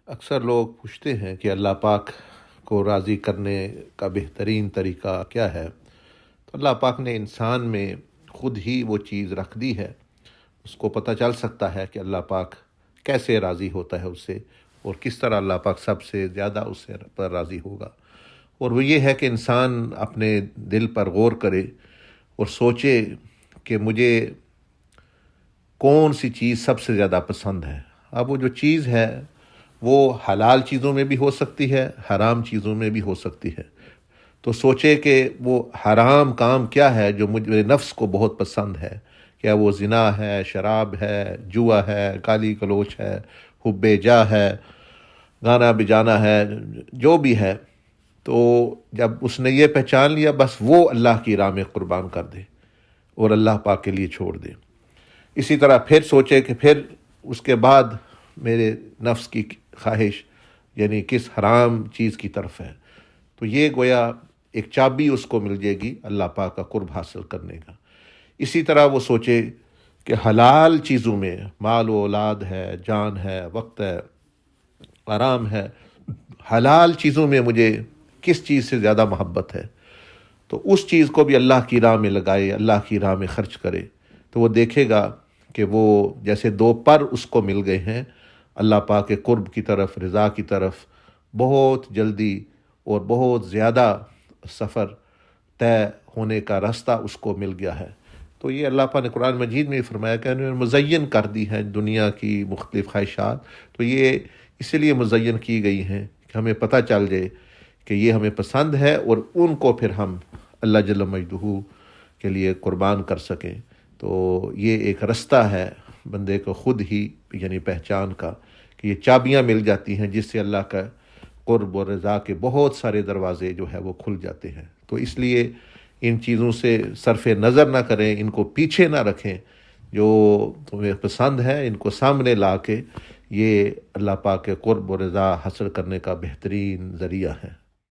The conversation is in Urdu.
اکثر لوگ پوچھتے ہیں کہ اللہ پاک کو راضی کرنے کا بہترین طریقہ کیا ہے؟ تو اللہ پاک نے انسان میں خود ہی وہ چیز رکھ دی ہے۔ اس کو پتہ چل سکتا ہے کہ اللہ پاک کیسے راضی ہوتا ہے اس سے، اور کس طرح اللہ پاک سب سے زیادہ اس سے پر راضی ہوگا۔ اور وہ یہ ہے کہ انسان اپنے دل پر غور کرے اور سوچے کہ مجھے کون سی چیز سب سے زیادہ پسند ہے۔ اب وہ جو چیز ہے وہ حلال چیزوں میں بھی ہو سکتی ہے، حرام چیزوں میں بھی ہو سکتی ہے۔ تو سوچے کہ وہ حرام کام کیا ہے جو مجھے نفس کو بہت پسند ہے۔ کیا وہ زنا ہے، شراب ہے، جوا ہے، گالی گلوچ ہے، حب جاہ ہے، گانا بجانا ہے، جو بھی ہے۔ تو جب اس نے یہ پہچان لیا، بس وہ اللہ کی راہ میں قربان کر دے اور اللہ پاک کے لیے چھوڑ دے۔ اسی طرح پھر سوچے کہ پھر اس کے بعد میرے نفس کی خواہش یعنی کس حرام چیز کی طرف ہے، تو یہ گویا ایک چابی اس کو مل جائے گی اللہ پاک کا قرب حاصل کرنے کا۔ اسی طرح وہ سوچے کہ حلال چیزوں میں مال و اولاد ہے، جان ہے، وقت ہے، آرام ہے، حلال چیزوں میں مجھے کس چیز سے زیادہ محبت ہے، تو اس چیز کو بھی اللہ کی راہ میں لگائے، اللہ کی راہ میں خرچ کرے۔ تو وہ دیکھے گا کہ وہ جیسے دو پر اس کو مل گئے ہیں اللہ پاک کے قرب کی طرف، رضا کی طرف، بہت جلدی اور بہت زیادہ سفر طے ہونے کا راستہ اس کو مل گیا ہے۔ تو یہ اللہ پاک نے قرآن مجید میں فرمایا کہ انہوں نے مزین کر دی ہے دنیا کی مختلف خواہشات۔ تو یہ اسی لیے مزین کی گئی ہیں کہ ہمیں پتہ چل جائے کہ یہ ہمیں پسند ہے، اور ان کو پھر ہم اللہ جل مجدہ کے لیے قربان کر سکیں۔ تو یہ ایک رستہ ہے بندے کو خود ہی یعنی پہچان کا، کہ یہ چابیاں مل جاتی ہیں جس سے اللہ کا قرب و رضا کے بہت سارے دروازے جو ہے وہ کھل جاتے ہیں۔ تو اس لیے ان چیزوں سے صرف نظر نہ کریں، ان کو پیچھے نہ رکھیں۔ جو تمہیں پسند ہے ان کو سامنے لا کے، یہ اللہ پاک کے قرب و رضا حاصل کرنے کا بہترین ذریعہ ہے۔